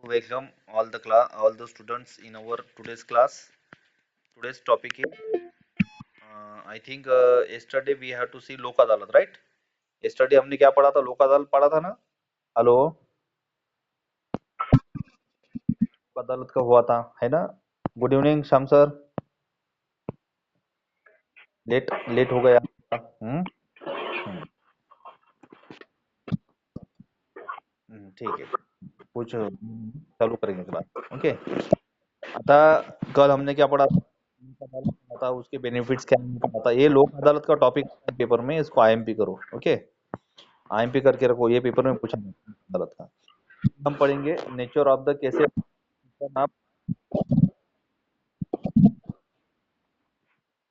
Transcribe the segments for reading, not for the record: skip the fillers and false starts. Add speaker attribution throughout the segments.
Speaker 1: welcome all the students in our today's class. Today's topic is I think yesterday we have to see लोक अदालत, right? yesterday हमने क्या पढ़ा था? लोक अदालत पढ़ा था ना? हेलो, लोक अदालत का हुआ था, है ना? Good evening Shyam sir. Late late हो गया। हम्म, ठीक है, कुछ चालू करेंगे क्लास। ओके, आता कल हमने क्या पढ़ा था? लोक अदालत पढ़ा था, उसके बेनिफिट्स क्या हैं पढ़ा था। ये लोक अदालत का टॉपिक पेपर में, इसको आईएमपी करो। ओके, आईएमपी करके रखो, ये पेपर में पूछा जाता है अदालत का। हम पढ़ेंगे नेचर ऑफ द केसेस। आप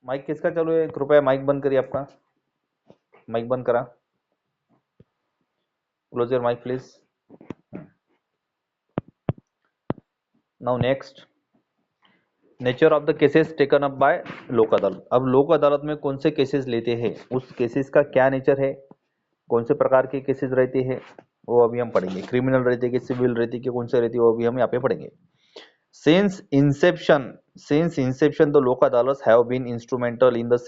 Speaker 1: माइक किसका चालू है? कृपया माइक बंद करिए आपका। माइक बंद करा, close your mic please. Now next, nature of the cases taken up by Lok Adalat. अब लोक अदालत में कौन से केसेस लेते हैं, उस केसेस का क्या नेचर है, कौन से प्रकार के केसेस रहते हैं, वो अभी हम पढ़ेंगे। क्रिमिनल रहते हैं कि सिविल रहती है कि कौन से रहती है, वो अभी हम यहाँ पे पढ़ेंगे। Since inception, the Lok Adalats have been instrumental in the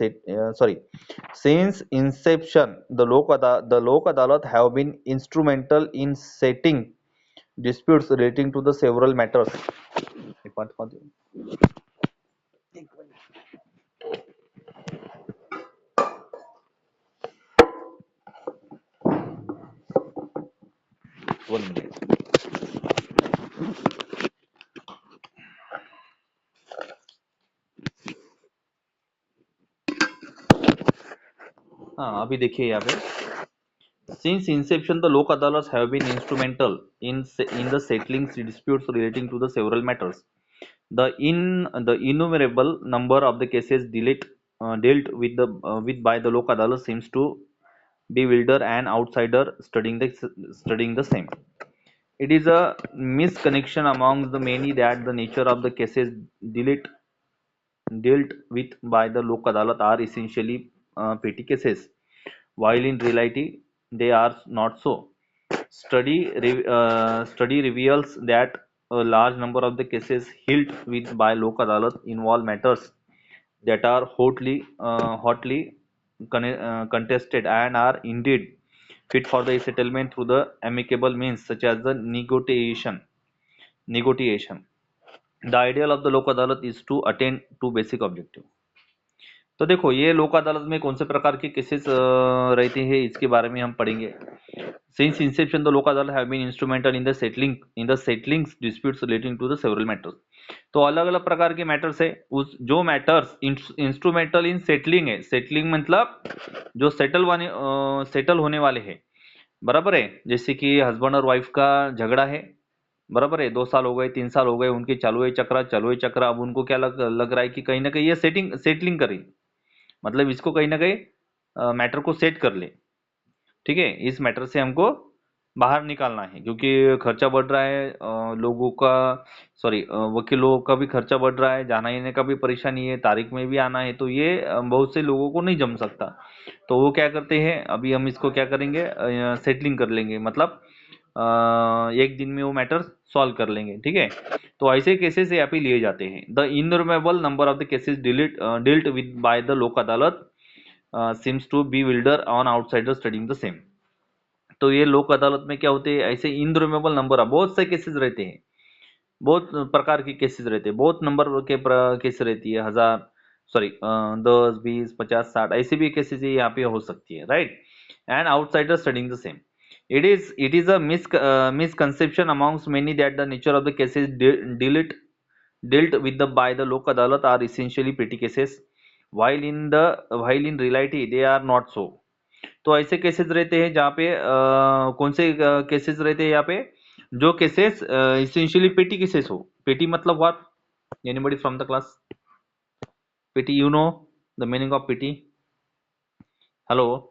Speaker 1: Since inception, the Lok Adalat have been instrumental in setting disputes relating to the several matters. एक minute. हाँ, अभी देखिए यहाँ पे, since inception, the Lok Adalats have been instrumental in the settling disputes relating to the several matters. The innumerable number of the cases dealt with by the Lok Adalat seems to bewilder an outsider studying the same. It is a misconnection amongst the many that the nature of the cases dealt with by the Lok Adalat are essentially petty cases, while in reality they are not so. Study reveals that a large number of the cases held with by Lok Adalat involve matters that are hotly contested and are indeed fit for the settlement through the amicable means such as the negotiation. The ideal of the Lok Adalat is to attain two basic objectives. तो देखो, ये लोक अदालत में कौन से प्रकार के केसेस रहते हैं, इसके बारे में हम पढ़ेंगे। Since Inception the Lok Adalat have been instrumental in the settling disputes relating to the several matters. तो अलग अलग प्रकार के मैटर्स है, उस जो मैटर्स इंस्ट्रूमेंटल इन सेटलिंग है, सेटलिंग मतलब जो सेटल होने वाले हैं, बराबर है। जैसे कि हस्बैंड और वाइफ का झगड़ा है, बराबर है, 2 साल हो गए, 3 साल हो गए, उनके चालू है चक्र। अब उनको क्या लग रहा है कि कहीं ना कहीं ये सेटलिंग करें, मतलब इसको कहीं ना कहीं मैटर को सेट कर ले। ठीक है, इस मैटर से हमको बाहर निकालना है, क्योंकि खर्चा बढ़ रहा है, लोगों का वकीलों का भी खर्चा बढ़ रहा है, जाना आने का भी परेशानी है, तारीख में भी आना है, तो ये बहुत से लोगों को नहीं जम सकता। तो वो क्या करते हैं, अभी हम इसको क्या करेंगे, सेटलिंग कर लेंगे, मतलब एक दिन में वो मैटर सॉल्व कर लेंगे। ठीक है, तो ऐसे केसेस यहाँ पे लिए जाते हैं। The innumerable number of the cases dealt with by the Lok Adalat seems to be wilder on outsider studying the same. तो ये लोक अदालत में क्या होते हैं, ऐसे इननुमरेबल नंबर, बहुत से केसेस रहते हैं, बहुत प्रकार के केसेस रहते हैं, बहुत नंबर के केस रहती है, 10, 20, 50, 60 ऐसे भी केसेस यहाँ पे हो सकती है, right. And outsider studying the same. It is a misconception amongst many that the nature of the cases dealt with by the Lok Adalat are essentially petty cases, while in reality they are not so. तो ऐसे cases रहते हैं जहाँ पे कौन से cases रहते हैं यहाँ पे, जो केसेस इसेंशियली पेटी केसेस हो। पेटी मतलब what? Anybody from the class? Petty, you know the meaning of petty? Hello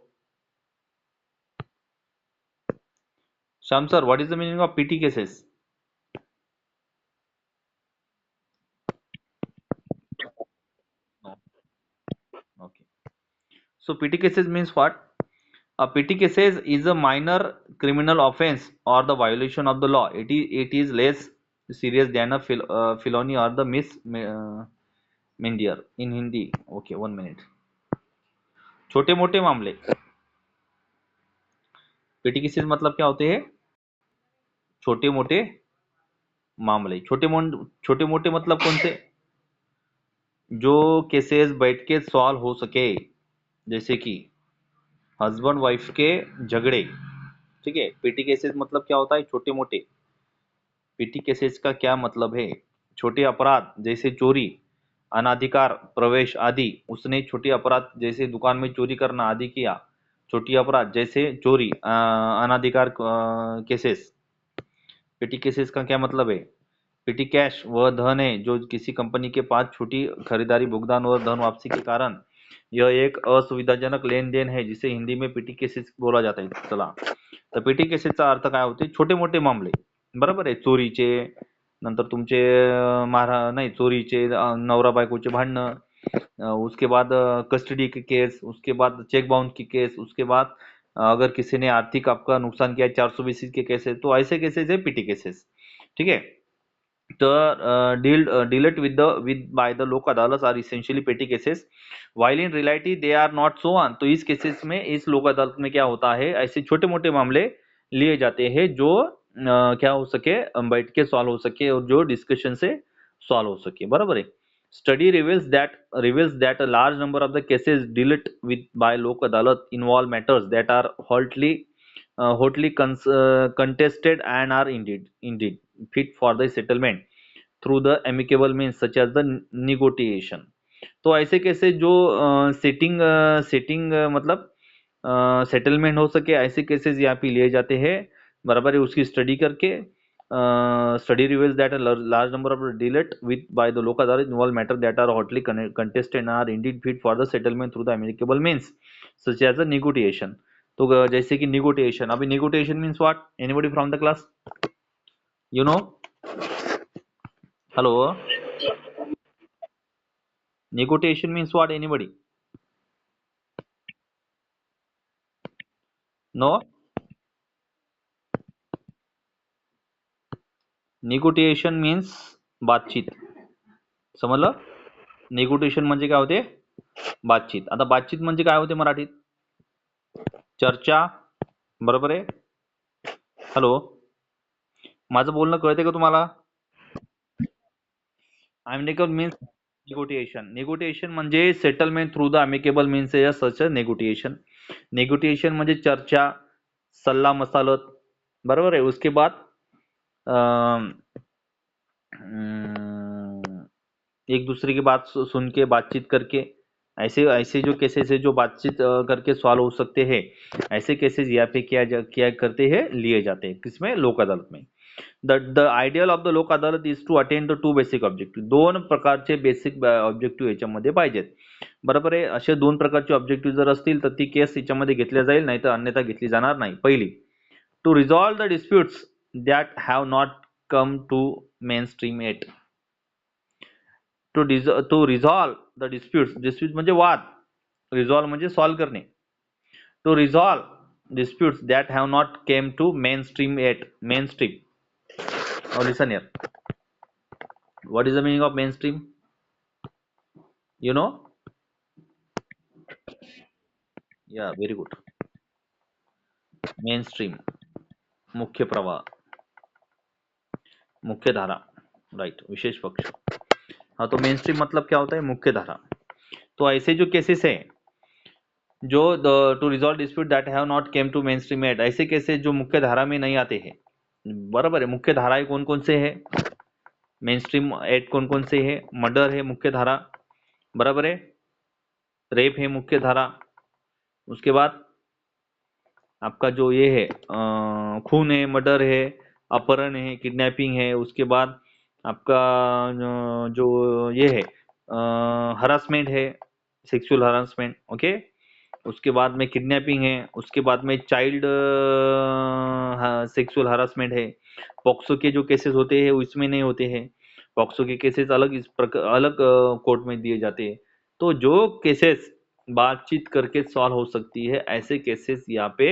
Speaker 1: Shyam sir, what is the meaning of petty cases? Okay. So petty cases means what? A petty cases is a minor criminal offense or the violation of the law. It is less serious than a felony or the misdemeanor in Hindi. Okay, 1 minute. छोटे मोटे मामले, पेटी cases मतलब क्या होते हैं? छोटे मोटे मामले। छोटे मोटे मतलब कौन से? जो केसेस बैठ के सॉल्व हो सके, जैसे कि हस्बैंड वाइफ के झगड़े, ठीक है। पेटी केसेस मतलब क्या होता है? छोटे मोटे। पेटी केसेस का क्या मतलब है? छोटे अपराध जैसे चोरी, अनाधिकार प्रवेश आदि। उसने छोटे अपराध जैसे दुकान में चोरी करना आदि किया। छोटी अपराध जैसे चोरी, अनाधिकार केसेस। पेटी केसेस का क्या मतलब है? पेटी कैश वह धन है जो किसी कंपनी के पास छोटी खरीदारी, भुगतान और धन वापसी के कारण यह एक असुविधाजनक लेन देन है, जिसे हिंदी में पेटी केसेस बोला जाता है। चला, तर पेटी केसेसचा अर्थ काय होते? छोटे मोठे मामले, बरोबर आहे। चोरीचे, नंतर तुमचे नाही चोरीचे, नवरा बायकोचे भांडणं, उसके बाद कस्टडी की केस, उसके बाद चेक बाउंस की केस, उसके बाद अगर किसी ने आर्थिक आपका नुकसान किया 420 के केसेस, तो ऐसे केसेस है पीटी केसेस, ठीक है। तो dealt with by the Lok Adalat are essentially petty cases while in reality they are not so on। तो इस केसेस में, इस लोक अदालत में क्या होता है? ऐसे छोटे मोटे मामले लिए जाते हैं जो क्या हो सके, बैठ के सॉल्व हो सके और जो डिस्कशन से सॉल्व हो सके, बराबर है। Study reveals that a large number of the cases dealt with by लोक अदालत involve matters that are hotly contested and are indeed fit for the settlement through the amicable means such as the negotiation। तो ऐसे कैसे जो setting मतलब settlement हो सके, ऐसे केसेस यहाँ पे लिए जाते हैं, बराबर है। उसकी स्टडी करके, study reveals that a large number of dealt with by the Lok Adalat involve matter that are hotly contested and are indeed fit for the settlement through the amicable means such as the negotiation. तो जैसे कि negotiation, अभी negotiation means what? Anybody from the class, you know? Hello, negotiation means what? Anybody? No? negotiation means बातचीत, समजलं? Negotiation म्हणजे काय होते? बातचीत। आता बातचीत म्हणजे काय होते मराठीत? चर्चा, बरोबर आहे। हॅलो, माझं बोलणं कळते का तुम्हाला? अमेकेबल मीन्स नेगोटिएशन। नेगोटिएशन म्हणजे settlement through the अमेकेबल means such negotiation. Negotiation म्हणजे चर्चा, सल्ला मसालत, बरोबर है। उसके बाद एक दूसरे की बात सुन के, बातचीत करके, ऐसे ऐसे जो केसेस है जो बातचीत करके सॉल्व हो सकते हैं, ऐसे केसेस यहाँ पे क्या करते हैं? लिए जाते हैं। किसमें? लोक अदालत में। The ideal of the Lok Adalat is to attain the two basic objective. दोन प्रकारचे बेसिक ऑब्जेक्टिव्ह याच्यामध्ये पाहिजेत, बरोबर आहे। असे दोन प्रकारचे ऑब्जेक्टिव्ह जर असतील तर ती केस याच्यामध्ये घेतल्या जाईल, नाही तर अन्यथा घेतली जाणार नाही। पहिली, to resolve the disputes that have not come to main stream yet. To resolve the disputes म्हणजे वाद, रिझॉल्व म्हणजे सॉल्व करणे। To resolve disputes that have not came to main stream yet. Mainstream, now listen here, what is the meaning of mainstream? You know? Yeah, very good. mainstream, मुख्य प्रवाह, मुख्य धारा, right, विशेष पक्ष। हाँ, तो main stream मतलब क्या होता है? मुख्य धारा। तो ऐसे जो केसेस हैं जो to resolve dispute that have not came to main stream yet, ऐसे केसेस जो मुख्य धारा में नहीं आते हैं, बराबर है। मुख्य धाराएं कौन कौन से है? मेन स्ट्रीम एट कौन कौन से है? मर्डर है मुख्य धारा, बराबर है। रेप है मुख्य धारा। उसके बाद आपका जो ये है खून है, मर्डर है, अपहरण है, किडनैपिंग है। उसके बाद आपका जो ये है हरासमेंट है, सेक्सुअल हरासमेंट, ओके। उसके बाद में किडनैपिंग है। उसके बाद में चाइल्ड सेक्सुअल हरासमेंट है। पॉक्सो के जो केसेस होते हैं वो इसमें नहीं होते हैं। पॉक्सो के केसेस अलग अलग कोर्ट में दिए जाते हैं। तो जो केसेस बातचीत करके सॉल्व हो सकती है, ऐसे केसेस यहाँ पे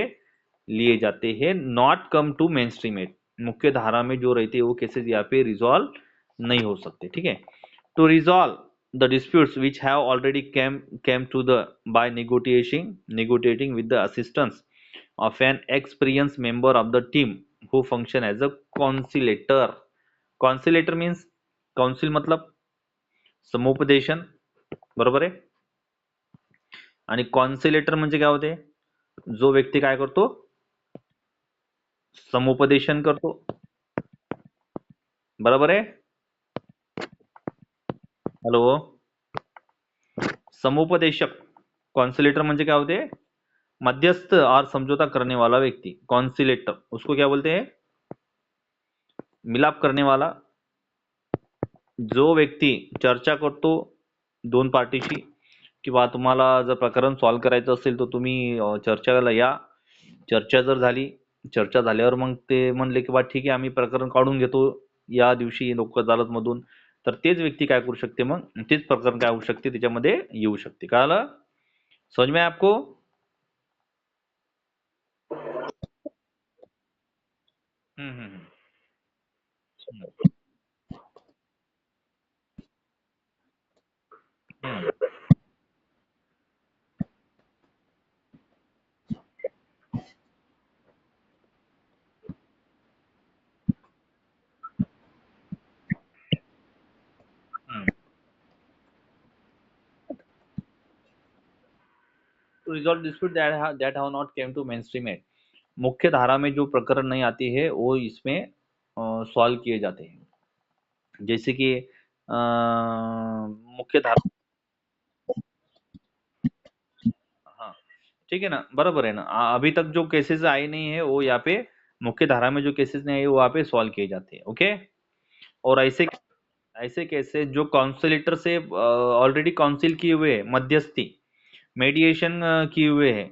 Speaker 1: लिए जाते हैं, not come to main stream eight. मुख्य धारा में जो रहते हैं वो केसेस यहाँ पे रिजॉल्व नहीं हो सकते, ठीक है। To resolve the disputes which have already came to the by negotiating with the assistance of an experienced member of the team who function as a conciliator. Conciliator means council मतलब समुपदेशन, बरोबर आहे। आणि कॉन्सिलेटर म्हणजे काय होते, जो व्यक्ती काय करतो, समुपदेशन करतो, बरोबर आहे। हॅलो, समुपदेशक कॉन्सिलेटर म्हणजे काय होते, मध्यस्थ और समझौता करने वाला व्यक्ति, कॉन्सिलेटर उसको क्या बोलते हैं, मिलाप करने वाला। जो व्यक्ती चर्चा करतो दोन पार्टीशी, किंवा तुम्हाला जर प्रकरण सॉल्व्ह करायचं असेल तर तुम्ही चर्चाला या, चर्चा जर झाली, चर्चा झाल्यावर मग ते म्हणले की बा ठीक आहे आम्ही प्रकरण काढून घेतो या दिवशी लोक अदालत मधून, तर तेच व्यक्ती काय करू शकते, मग तेच प्रकरण काय होऊ शकते, त्याच्यामध्ये येऊ शकते। कळालं, समझ में आपको? Hmm hmm hmm to resolve dispute that have not came to main stream eight, मुख्य धारा में जो प्रकरण नहीं आती है वो इसमें सॉल्व किए जाते हैं। जैसे कि मुख्य धारा, हाँ ठीक है ना, बराबर है ना। अभी तक जो केसेस आए नहीं है वो यहाँ पे मुख्य धारा में जो केसेस नहीं आए वो यहाँ पे सॉल्व किए जाते हैं, ओके। और ऐसे ऐसे केसेस जो काउंसिलेटर से ऑलरेडी काउंसिल किए हुए हैं, मध्यस्थी मेडिएशन किए हुए हैं,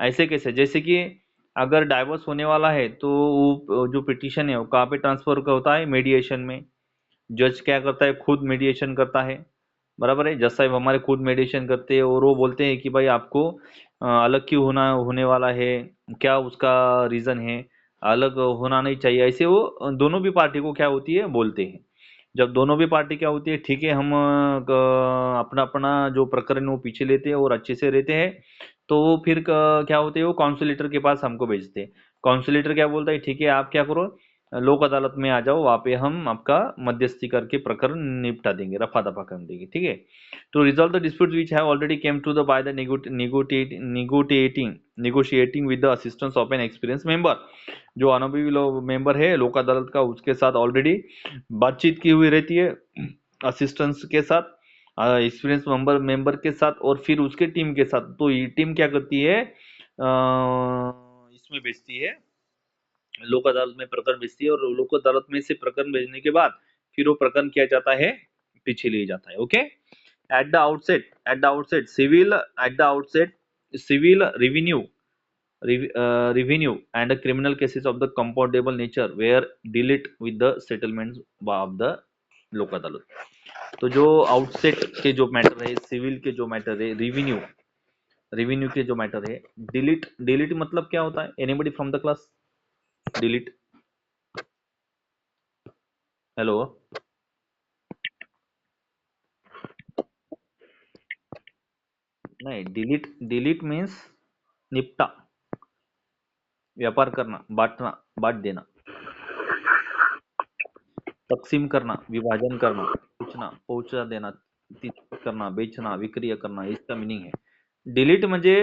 Speaker 1: ऐसे केसेस जैसे कि अगर डाइवोर्स होने वाला है तो वो जो पिटीशन है वो कहाँ पे ट्रांसफर होता है, मेडिएशन में। जज क्या करता है, खुद मेडिएशन करता है, बराबर है। जज साहब हमारे खुद मेडिएशन करते हैं और वो बोलते हैं कि भाई आपको अलग क्यों होने वाला है, क्या उसका रीजन है, अलग होना नहीं चाहिए, ऐसे वो दोनों भी पार्टी को क्या होती है बोलते हैं। जब दोनों भी पार्टी क्या होती है, ठीक है हम अपना अपना जो प्रकरण वो पीछे लेते हैं और अच्छे से रहते हैं, तो वो फिर क्या होते हैं, वो काउंसिलेटर के पास हमको भेजते हैं। काउंसिलेटर क्या बोलता है, ठीक है आप क्या करो, लोक अदालत में आ जाओ, वहाँ पे हम आपका मध्यस्थी करके प्रकरण निपटा देंगे, रफा दफा कर देंगे, ठीक है। To resolve the dispute which have already came to the by the negotiating with the assistance of an experienced member, जो अनुभवी मेंबर है लोक अदालत का, उसके साथ ऑलरेडी बातचीत की हुई रहती है, असिस्टेंस के साथ, एक्सपीरियंस मेंबर के साथ, और फिर उसके टीम के साथ। तो ये टीम क्या करती है, इसमें भेजती है, लोक अदालत में प्रकरण भेजती है, और लोक अदालत में से प्रकरण भेजने के बाद फिर वो प्रकरण किया जाता है, पीछे लिया जाता है, okay. At the outset civil revenue and criminal cases of the compoundable nature were dealt with the settlements of the Lok Adalat. तो जो आउटसेट के जो मैटर है, सिविल के जो मैटर है, रिवेन्यू के जो मैटर है, डिलीट मतलब क्या होता है, anybody from the class, delete, hello, नहीं, डिलीट मीन्स निपटा, व्यापार करना, बांट देना, तकसीम करना, विभाजन करना, पहुंचा देना, करना, बेचना, विक्रिया करना, इसका मीनिंग है। डिलीट म्हणजे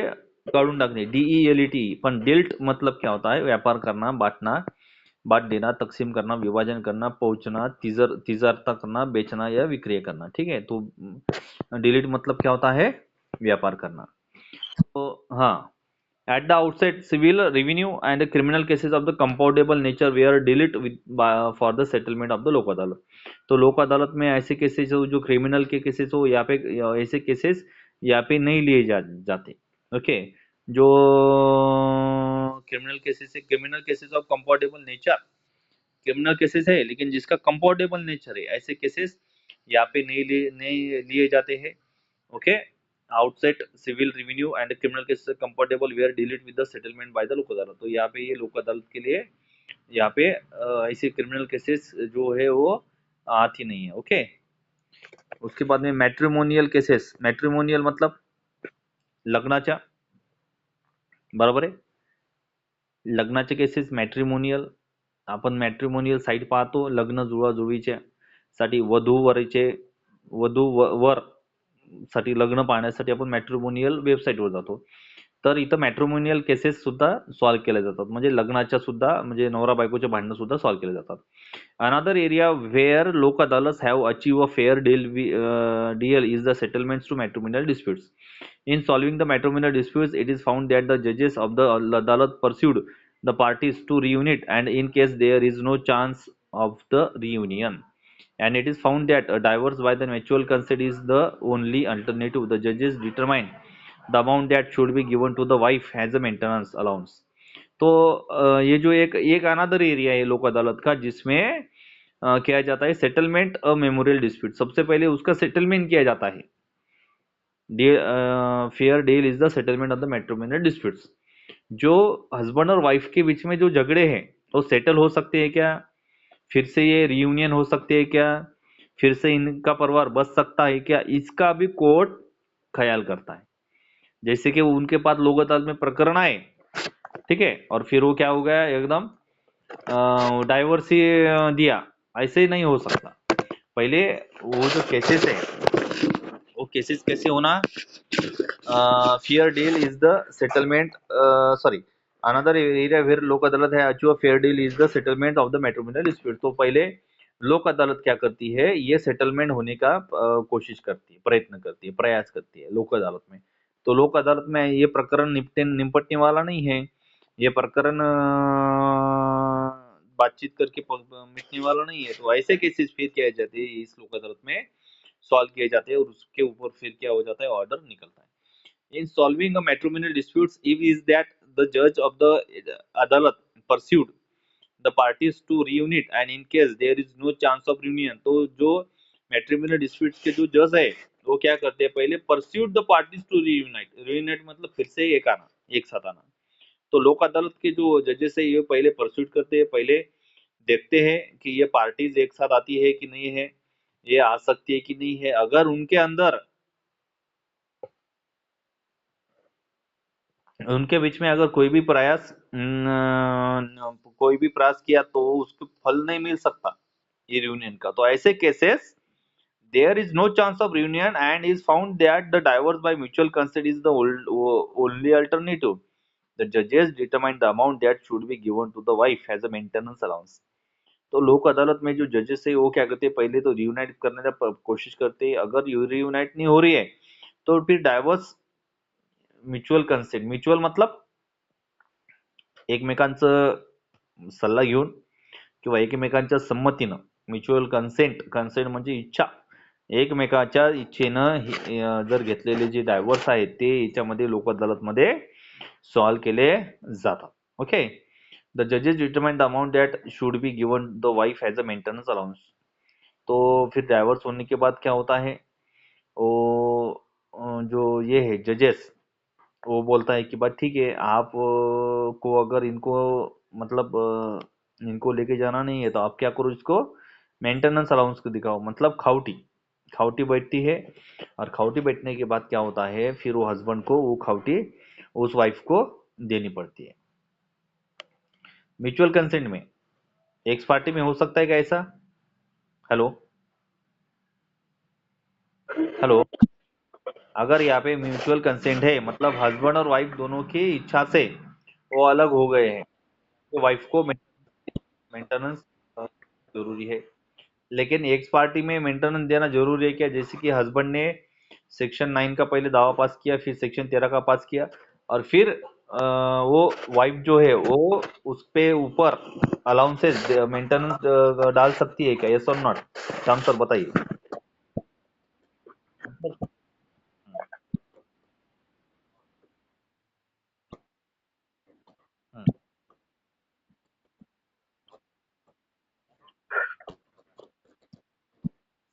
Speaker 1: काढून टाकणे, DELET, पण डिल्ट मतलब क्या होता है, व्यापार करना, बांट देना, तकसीम करना, विभाजन करना, पहुंचना, तिजारता करना, बेचना या विक्रिया करना, ठीक है। तो डिलीट मतलब क्या होता है, व्यापार करना। तो हाँ, at the outset, civil, revenue, and criminal cases of the compoundable nature were dealt with for the settlement of the Lok Adalat. तो लोक अदालत में ऐसे केसेस हो जो क्रिमिनल के केसेस हो, यहाँ पे ऐसे केसेस यहाँ पे नहीं लिए जाते, ओके। जो criminal cases of compoundable nature, criminal cases है लेकिन जिसका कंपाउंडेबल नेचर है, ऐसे केसेस यहाँ पे नहीं लिए जाते हैं, okay. Outset civil, revenue and criminal cases comfortable where deal it with the settlement by the Lok Adalat. तो यहाँ पे ये लोक अदालत के लिए यहाँ पे ऐसे क्रिमिनल केसेस जो है वो आती नहीं है। ओके, उसके बाद में मॅट्रिमोनियल केसेस, मॅट्रिमोनियल मतलब लग्नाच्या, बरोबर आहे, लग्नाचे केसेस मॅट्रिमोनियल, आपण मॅट्रिमोनियल साईट पाहतो लग्न जुळवाजुळवीच्या साठी, वधू वर साठी लग्न पाहण्यासाठी आपण मॅट्रिमोनियल वेबसाईटवर जातो. तर इथं मॅट्रिमोनियल केसेस सुद्धा सॉल्व्ह केल्या जातात, म्हणजे लग्नाच्या सुद्धा, म्हणजे नवरा बायकोचे भांडणं सुद्धा सॉल्व्ह केले जातात. अनदर एरिया वेअर लोक अदालत have achieve a fair deal is the settlements to matrimonial disputes. In solving the matrimonial disputes, it is found that the judges of the Adalat pursued the parties to reunite, and in case there is no chance of the reunion, and it is found that a divorce by the mutual consent is the only alternative, the judges determine the amount that should be given to the wife as a maintenance allowance. तो ये जो एक एक another area है लोक अदालत का, जिसमें किया जाता है सेटलमेंट अ मेमोरियल डिस्प्यूट, सबसे पहले उसका सेटलमेंट किया जाता है। Fair deal is the settlement of the matrimonial disputes. जो हस्बैंड और वाइफ के बीच में जो झगड़े हैं वो सेटल हो सकते हैं क्या, फिर से ये रियूनियन हो सकते हैं क्या, फिर से इनका परिवार बच सकता है क्या, इसका भी कोर्ट ख्याल करता है। जैसे कि उनके पास लोक अदालत में प्रकरण आए, ठीक है, और फिर वो क्या हो गया एकदम डाइवर्स ही दिया, ऐसे ही नहीं हो सकता। पहले वो जो केसेस है वो केसेस कैसे होना, fair deal is the settlement, sorry, another area where Lok Adalat है achieve fair deal is the settlement of the matrimonial dispute. तो पहले लोक अदालत क्या करती है, ये सेटलमेंट होने का कोशिश करती है, प्रयत्न करती है, प्रयास करती है लोक अदालत में। तो लोक अदालत में ये प्रकरण निपटने वाला नहीं है, ये प्रकरण बातचीत करके मिटने वाला नहीं है। तो ऐसे केसेस फिर क्या जाते हैं इस लोक अदालत में सॉल्व किए जाते हैं, और उसके ऊपर फिर क्या हो जाता है, ऑर्डर निकलता है। In solving a matrimonial disputes, if is that the judge of the adalat pursued the parties to reunite, and in case there is no chance of reunion, तो जो matrimonial disputes के जो जज है वो क्या करते हैं, पहले pursued the parties to reunite, reunite मतलब फिर से एक आना, एक साथ आना। तो लोक अदालत के जो जजेस है ये पहले परस्यूट करते हैं, पहले देखते हैं कि ये पार्टीज एक साथ आती है कि नहीं है, ये आ सकती है कि नहीं है। अगर उनके अंदर, उनके बीच में अगर कोई भी प्रयास किया तो उसको फल नहीं मिल सकता ये रियूनियन का, तो ऐसे cases there is no chance of reunion and is found that the divorce by mutual consent is the only alternative, the जजेस determine the amount that should be given to the wife as a maintenance allowance. तो लोक अदालत में जो जजेस है वो क्या करते हैं, पहले तो रियूनाइट करने का कोशिश करते हैं, अगर रियूनाइट नहीं हो रही है तो फिर डायवर्स म्युच्युअल कंसेंट, म्युच्युअल मतलब एकमेकांचं सल्ला घेऊन किंवा एकमेकांच्या संमतीनं, म्युच्युअल कंसेंट, कंसेंट म्हणजे इच्छा, एकमेकाच्या इच्छेनं जर घेतलेले जे डायव्हर्स आहेत ते याच्यामध्ये लोक अदालतमध्ये सॉल्व केले जातात। ओके, द जजेस determine the amount that should be given the wife as a maintenance allowance. तो फिर डाइवर्स होने के बाद क्या होता है, वो जो ये है जजेस, वो बोलता है कि बात ठीक है, आप को अगर इनको मतलब इनको लेके जाना नहीं है तो आप क्या करो, इसको मेंटेनेंस अलाउंस को दिखाओ, मतलब खाउटी, खाउटी बैठती है, और खाउटी बैठने के बाद क्या होता है, फिर वो हस्बैंड को वो खाउटी उस वाइफ को देनी पड़ती है। म्यूचुअल कंसेंट में एक्स पार्टी में हो सकता है क्या ऐसा? हेलो हेलो, अगर यहाँ पे म्यूचुअल कंसेंट है मतलब हस्बैंड और वाइफ दोनों की इच्छा से वो अलग हो गए हैं, तो वाइफ को मेंटेनेंस जरूरी है। लेकिन एक्स पार्टी में मेंटेनेंस देना जरूरी है क्या, जैसे कि हस्बैंड ने सेक्शन 9 का पहले दावा पास किया, फिर सेक्शन 13 का पास किया, और फिर वो वाइफ जो है वो उस पे ऊपर अलाउंसेस मेंटेनेंस डाल सकती है क्या, यस और नॉट? राम सर बताइए।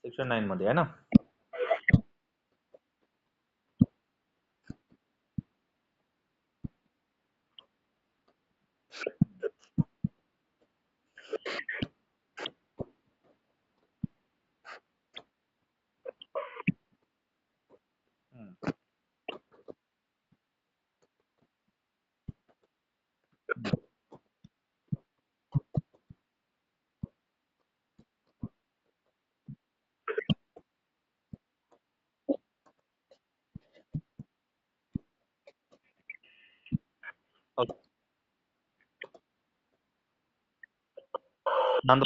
Speaker 1: सेक्शन 9 मध्ये आहे ना? नांद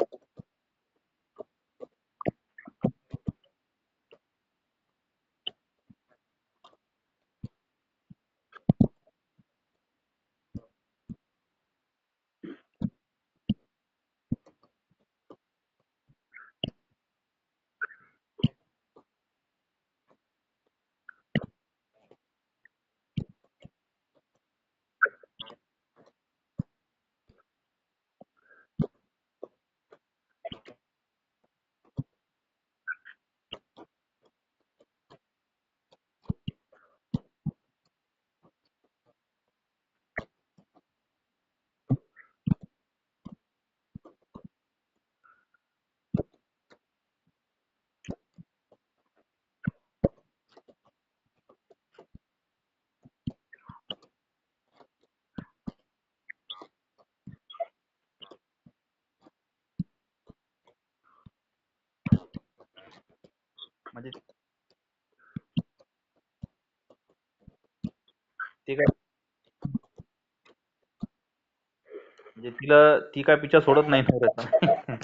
Speaker 1: म्हणजे ते काय म्हणजे ती काय पिक्चर सोडत नाही ना त्याचा.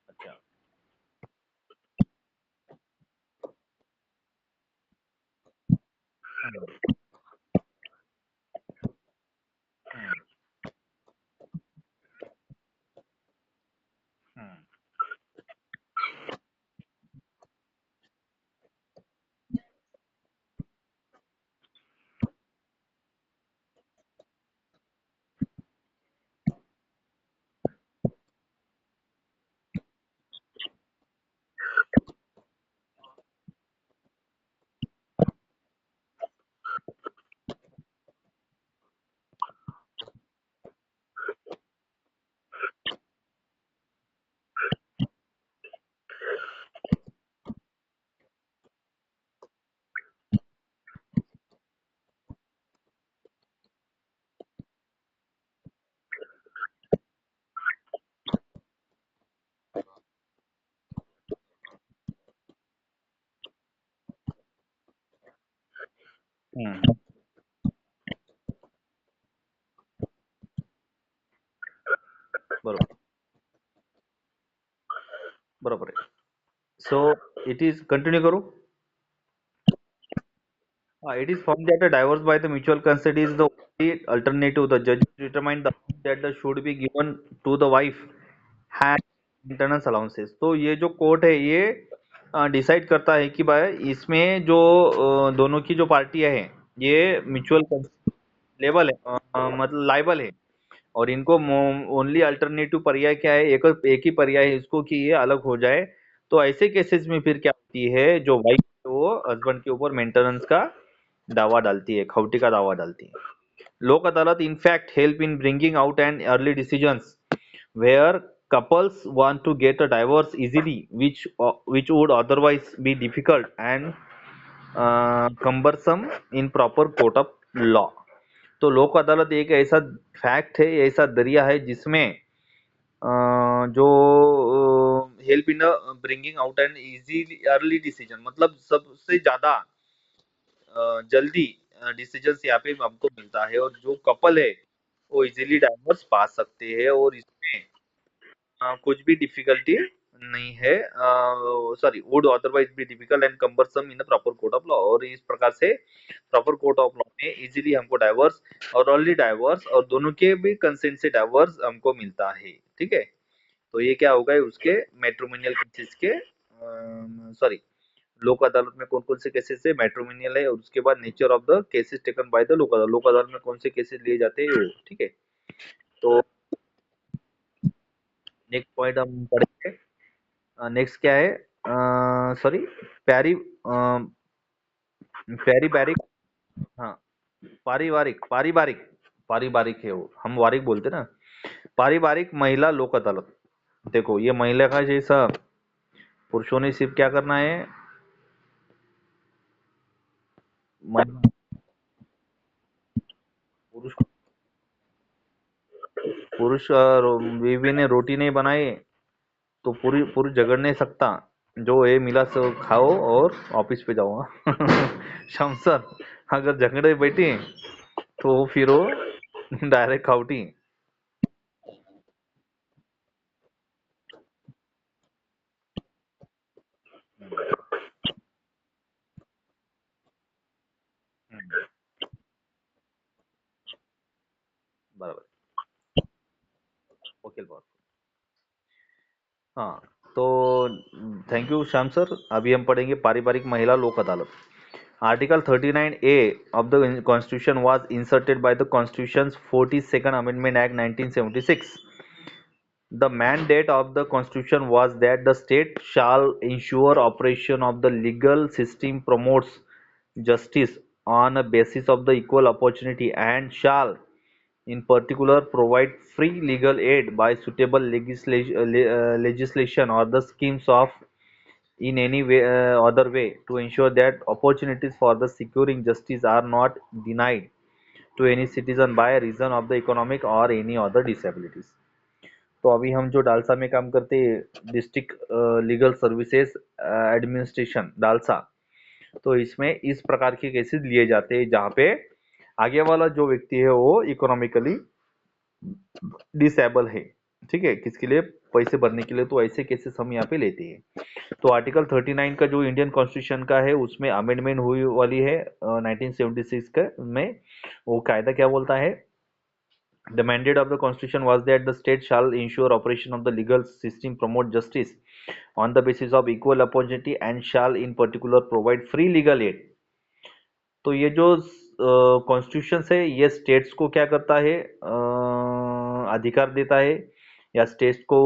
Speaker 1: अच्छा. हम्म, हम्म, हम्म, हम्म. बरोबर. बरोबर आहे. सो इट इज कंटिन्यू करू. It is found that a divorce by the mutual consent is the only alternative. The judge determined the amount that the should be given to the wife and internal allowances. तो ये जो court है ये decide करता है कि भाई इसमें जो दोनों की जो पार्टियां हैं ये म्यूचुअल लेबल है, मतलब लाइबल है, और इनको ओनली अल्टरनेटिव पर्याय क्या है, एक ही पर्याय है इसको कि ये अलग हो जाए। तो ऐसे केसेस में फिर क्या होती है, जो वाइफ वो हस्बैंड के ऊपर मेंटेनेंस का दावा डालती है, खौटी का दावा डालती है। लोक अदालत in fact help in bringing out an early decisions where couples want to get a divorce easily, which would otherwise be difficult and cumbersome in proper court of law। तो लोक अदालत एक ऐसा फैक्ट है, ऐसा दरिया है जिसमें जो help in bringing out an easy early decision, मतलब सबसे ज्यादा जल्दी डिसीजन यहाँ पे हमको मिलता है, और जो कपल है वो इजीली डाइवोर्स पा सकते हैं, और इसमें कुछ भी डिफिकल्टी नहीं है। Sorry, would otherwise be difficult and cumbersome in the proper court of law. और इस प्रकार से प्रॉपर कोर्ट ऑफ लॉ में इजीली हमको डाइवोर्स और अर्ली डाइवोर्स और दोनों के भी कंसेंट से डाइवोर्स हमको मिलता है। ठीक है। तो ये क्या होगा, उसके मैट्रिमोनियल केसेस के, सॉरी, लोक अदालत में कौन कौन से केसेस है, मैट्रिमोनियल है, और उसके बाद nature of the cases taken by the Lok अदालत में कौन से केसेस लिए जाते हैं वो। ठीक है। तो नेक्स्ट पॉइंट हम पढ़ेंगे। नेक्स्ट क्या है, सॉरी, प्यारी प्यारी बारिक, हाँ, पारिवारिक पारिवारिक पारिवारिक है वो, हम वारिक बोलते ना। पारिवारिक महिला लोक अदालत। देखो ये महिला का जैसा पुरुषों ने सिर्फ क्या करना है, महिला पुरुष पुरुष और बीवी ने रोटी नहीं बनाई तो पूरी पूरी जगड़ नहीं सकता। जो ये मिला सो खाओ और ऑफिस पे जाओ। हाँ। शाम सर, अगर झगड़े बैठे तो फिर वो डायरेक्ट खाउटी। बराबर। वकील बहुत। हाँ, तो थैंक यू श्याम सर। अभी हम पढ़ेंगे पारिवारिक महिला लोक अदालत। Article 39A of the Constitution was inserted by the Constitution's 42nd Amendment Act 1976. The mandate of the Constitution was that the state shall ensure operation of the legal system promotes justice on a basis of the equal opportunity and shall in particular provide free legal aid by suitable legislation or the schemes of in any way, other way to ensure that opportunities for the securing justice are not denied to any citizen by reason of the economic or any other disabilities. तो अभी हम जो DALSA में काम करते हैं, district legal services administration DALSA, तो इसमें इस प्रकार के केसेस लिए जाते हैं जहाँ पे आगे वाला जो व्यक्ति है वो इकोनॉमिकली डिसेबल है। ठीक है, किसके लिए? पैसे भरने के लिए। तो ऐसे केसेस हम यहाँ पे लेते हैं। तो आर्टिकल 39 का जो इंडियन कॉन्स्टिट्यूशन का है उसमें अमेंडमेंट हुई वाली है 1976 का में। वो कायदा क्या बोलता है? The mandate of the Constitution was that the state shall ensure operation of the legal system, promote justice on the basis of equal opportunity, and shall in particular provide free legal aid. तो ये जो constitution है ये states को क्या करता है? अधिकार देता है या स्टेट्स को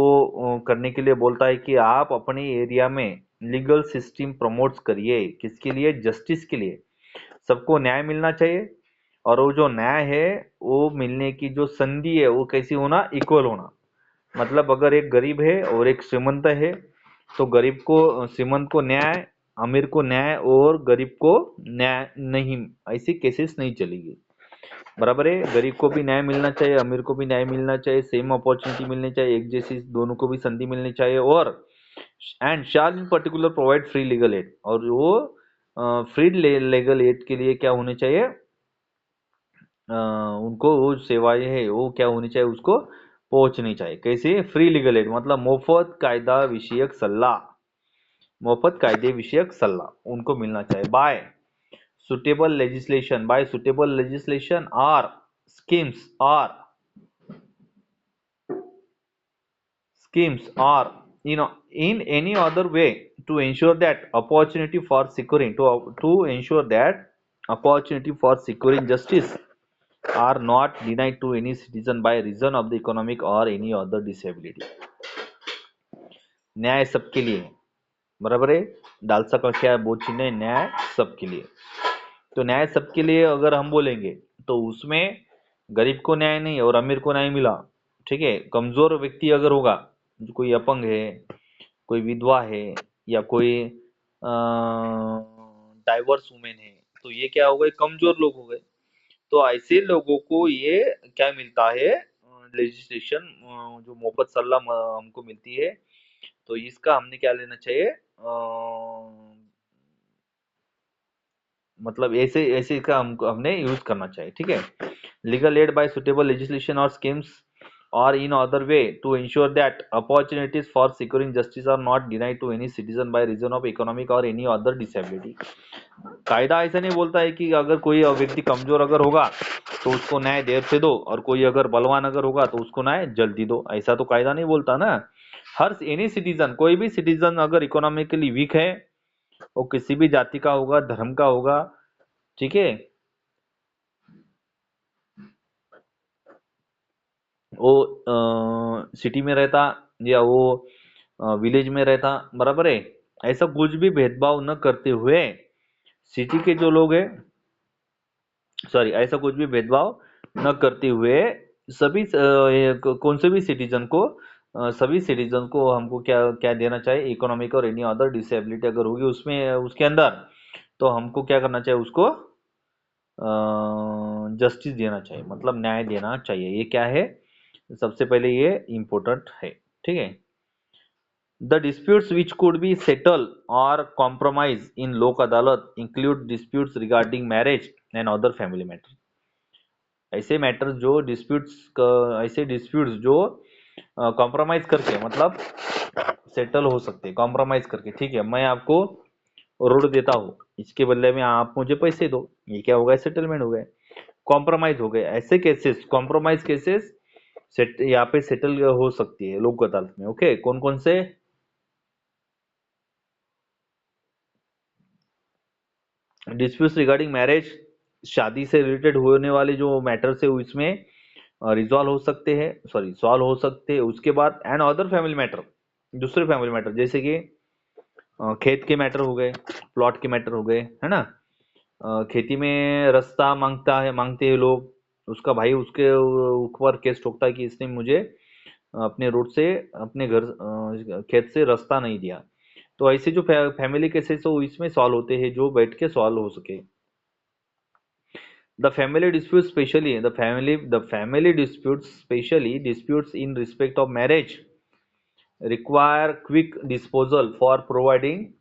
Speaker 1: करने के लिए बोलता है कि आप अपने एरिया में लीगल सिस्टम प्रमोट्स करिए। किसके लिए? जस्टिस के लिए। सबको न्याय मिलना चाहिए और वो जो न्याय है वो मिलने की जो संधि है वो कैसी होना? इक्वल होना। मतलब अगर एक गरीब है और एक श्रीमंत है तो गरीब को, श्रीमंत को न्याय, अमीर को न्याय और गरीब को न्याय नहीं, ऐसी केसेस नहीं चलेगी। बराबर है? गरीब को भी न्याय मिलना चाहिए, अमीर को भी न्याय मिलना चाहिए, सेम अपॉर्चुनिटी मिलनी चाहिए, एक जैसी दोनों को भी संधि मिलनी चाहिए। और and shall in particular provide free legal aid, और वो फ्री लीगल एड के लिए क्या होने चाहिए? उनको वो सेवाएं है वो क्या होनी चाहिए? उसको पहुंचनी चाहिए। कैसे? फ्री लीगल एड मतलब मुफ्त कायदा विषयक सलाह, मुफ्त कायदे विषयक सलाह उनको मिलना चाहिए। By suitable legislation, by suitable legislation or schemes or in any other way to ensure that opportunity for securing to ensure that opportunity for securing justice are not denied to any citizen by reason of the economic or any other disability. न्याय सबके लिए। बराबर है? DALSA का क्या बोध चिन्ह है? न्याय सबके लिए। तो न्याय सबके लिए अगर हम बोलेंगे तो उसमें गरीब को न्याय नहीं और अमीर को न्याय मिला। ठीक है, कमजोर व्यक्ति अगर होगा, जो कोई अपंग है, कोई विधवा है या कोई डाइवर्स वुमेन है, तो ये क्या हो गए? कमजोर लोग हो गए। तो ऐसे लोगों को ये क्या मिलता है? लेजिस्लेशन, जो मुफ्त सलाह हमको मिलती है। तो इसका हमने क्या लेना चाहिए? मतलब ऐसे ऐसे का हमने यूज करना चाहिए। ठीक है, legal aid by suitable legislation और स्कीम्स और in other way to ensure that opportunities for securing justice are not denied to any citizen by reason of economic और एनी अदर डिसेबिलिटी। कायदा ऐसा नहीं बोलता है कि अगर कोई व्यक्ति कमजोर अगर होगा तो उसको न्याय देर से दो और कोई अगर बलवान अगर होगा तो उसको न्याय जल्दी दो। ऐसा तो कायदा नहीं बोलता ना। हर एनी सिटीजन, कोई भी सिटीजन अगर इकोनॉमिकली वीक है, वो किसी भी जाति का होगा, धर्म का होगा, ठीक है, वो सिटी में रहता या वो विलेज में रहता, बराबर है, ऐसा कुछ भी भेदभाव न करते हुए सिटी के जो लोग हैं, सॉरी, ऐसा कुछ भी भेदभाव न करते हुए सभी कौन से भी सिटीजन को, सभी सिटीजन को हमको क्या क्या देना चाहिए? इकोनॉमिक और एनी अदर डिसेबिलिटी अगर होगी उसमें उसके अंदर, तो हमको क्या करना चाहिए? उसको जस्टिस देना चाहिए, मतलब न्याय देना चाहिए। ये क्या है? सबसे पहले ये इम्पोर्टेंट है। ठीक है, The disputes which could be settled or compromised in लोक अदालत include disputes regarding marriage and other family matters. ऐसे मैटर्स जो ऐसे डिस्प्यूट्स जो कॉम्प्रोमाइज करके मतलब सेटल हो सकते हैं कॉम्प्रोमाइज करके। ठीक है, मैं आपको रोड देता हूँ, इसके बदले में आप मुझे पैसे दो, ये क्या हो गया? सेटलमेंट हो गया, कॉम्प्रोमाइज हो गए। ऐसे केसेस, कॉम्प्रोमाइज केसेस सेट यहाँ पे सेटल हो सकती है लोक अदालत में। ओके, कौन कौन से? डिस्प्यूट्स रिगार्डिंग मैरिज, शादी से रिलेटेड होने वाले जो मैटर्स है इसमें रिजॉल्व हो सकते हैं, सॉरी सॉल्व हो सकते हैं। उसके बाद एंड अदर फैमिली मैटर, दूसरे फैमिली मैटर जैसे कि खेत के मैटर हो गए, प्लॉट के मैटर हो गए, है ना। खेती में रास्ता मांगते हैं लोग, उसका भाई उसके ऊपर केस ठोकता है कि इसने मुझे अपने रोड से, अपने घर खेत से रास्ता नहीं दिया। तो ऐसे जो फैमिली केसेस हो इसमें सॉल्व होते हैं, जो बैठ के सॉल्व हो सके। The family disputes, especially disputes in respect of marriage, require quick disposal for providing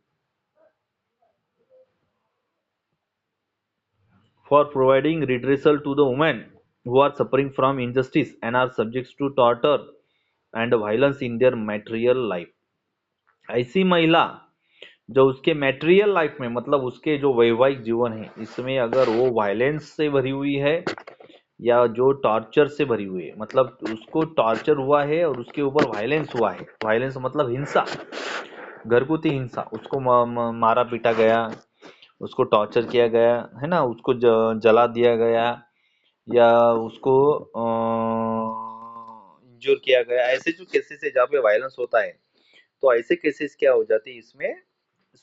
Speaker 1: redressal to the women who are suffering from injustice and are subject to torture and violence in their material life. ऐसी महिला जो उसके material life में, मतलब उसके जो वैवाहिक जीवन है इसमें अगर वो वायलेंस से भरी हुई है या जो टॉर्चर से भरी हुई है, मतलब उसको टॉर्चर हुआ है और उसके ऊपर वायलेंस हुआ है, वायलेंस मतलब हिंसा, घरगुती हिंसा, उसको मारा पीटा गया, उसको टॉर्चर किया गया, है ना, उसको जला दिया गया या उसको इंजोर किया गया। ऐसे जो केसेस है जहाँ पे वायलेंस होता है, तो ऐसे केसेस क्या हो जाते हैं इसमें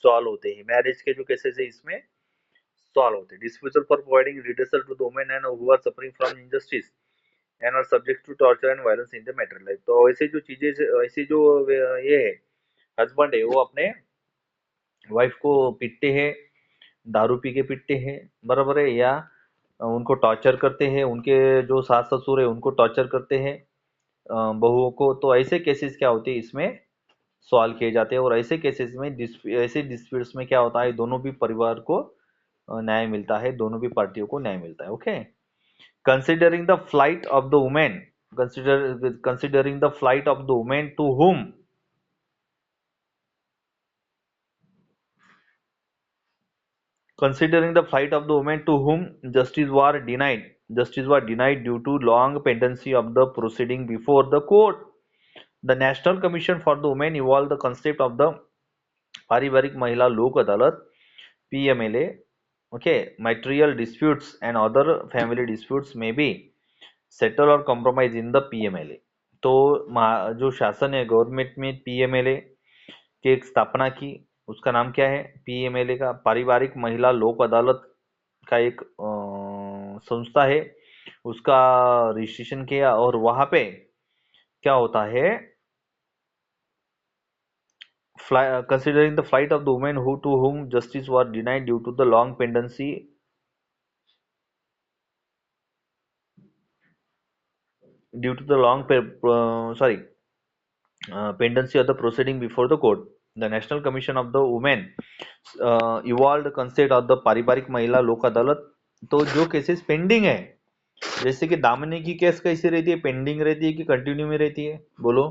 Speaker 1: सॉल्व होते हैं। मैरिज के जो केसेस है इसमें सॉल्व होते हैं। Disposal for providing redressal to the women and who are suffering from injustice and are subject to torture and violence in the marital life. तो ऐसे जो चीजें, ऐसे जो ये है, हस्बैंड है वो अपने वाइफ को पीटते हैं, दारू पी के पीटते हैं, बराबर है, या उनको टॉर्चर करते हैं, उनके जो सास ससुर है उनको टॉर्चर करते हैं बहुओं को। तो ऐसे केसेस क्या होते हैं इसमें सॉल्व किए जाते हैं। और ऐसे केसेस में ऐसे डिस्प्यूट्स में क्या होता है, दोनों भी परिवार को न्याय मिलता है, दोनों भी पार्टियों को न्याय मिलता है। Okay, considering the flight of the women, considering the flight of the woman to whom considering the flight of the woman to whom justice were denied due to long pendency of the proceeding before the court, the National Commission for the Women evolved the concept of the पारिवारिक महिला लोक अदालत PMLA. Okay, material disputes and other family disputes may be settled or compromised in the PMLA. तो जो शासन है, government में PMLA की एक स्थापना की, उसका नाम क्या है? PMLA का पारिवारिक महिला लोक अदालत का एक संस्था है, उसका रजिस्ट्रेशन किया और वहां पे क्या होता है, considering the flight of the women to whom justice was denied due to the long pendency pendency of the proceeding before the court, the National Commission of the Women evolved concept of the पारिवारिक महिला लोक अदालत। तो जो cases pending है, जैसे कि दामिनी की case कैसी रहती है, पेंडिंग रहती है कि कंटिन्यू में रहती है? बोलो,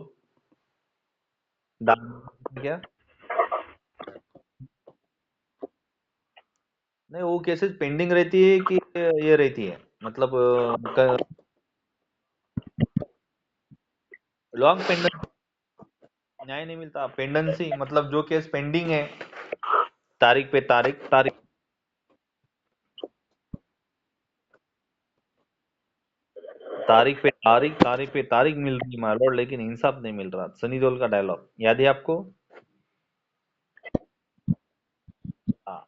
Speaker 1: दामिनी क्या? नहीं, वो केसेस पेंडिंग रहती है कि ये रहती है, मतलब लॉन्ग पेंडेंसी, न्याय नहीं मिलता। पेंडेंसी मतलब जो केस पेंडिंग है, तारीख पे तारीख तारीख तारीख पे तारीख तारीख पे तारीख मिल रही माय लॉर्ड, लेकिन इंसाफ नहीं मिल रहा। सनी देओल का डायलॉग याद है आपको? हाँ,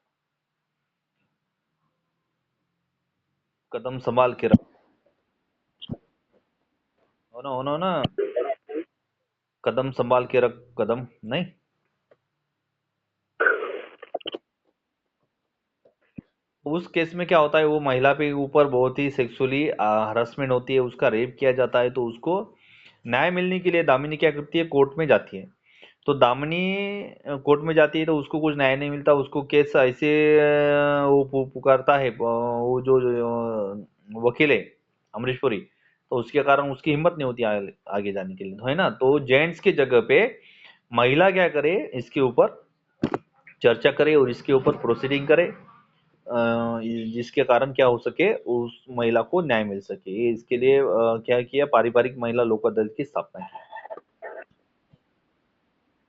Speaker 1: कदम संभाल के रख, हो ना, कदम संभाल के रख, कदम नहीं। उस केस में क्या होता है, वो महिला पे ऊपर बहुत ही सेक्सुअली हरासमेंट होती है, उसका रेप किया जाता है, तो उसको न्याय मिलने के लिए दामिनी क्या करती है, कोर्ट में जाती है। तो दामिनी कोर्ट में जाती है तो उसको कुछ न्याय नहीं मिलता, उसको केस ऐसे वो पुकारता है, जो वकील है अमरीश पुरी, तो उसके कारण उसकी हिम्मत नहीं होती आगे जाने के लिए, तो है ना। तो जेंट्स की जगह पे महिला क्या करे, इसके ऊपर चर्चा करे और इसके ऊपर प्रोसीडिंग करे, जिसके कारण क्या हो सके, उस महिला को न्याय मिल सके। इसके लिए क्या किया, पारिवारिक महिला लोक अदालत की स्थापना की।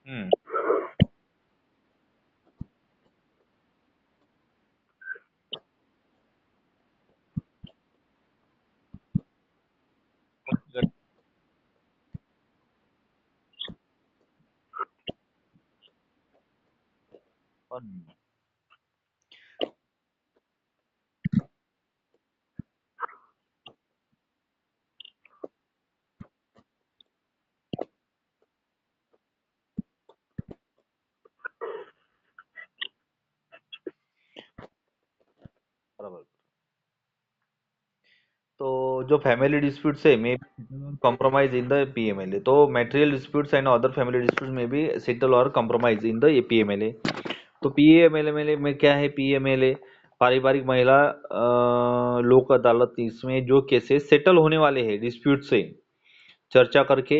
Speaker 1: हम्म। बराबर। तो जो फैमिली डिस्प्यूट्स है मे compromise in the PMLA, तो material disputes and other family disputes में भी settle और compromise in the PMLA। तो PMLA में क्या है, PMLA पारिवारिक महिला लोक अदालत, इसमें जो केसेस सेटल होने वाले हैं डिस्प्यूट से चर्चा करके,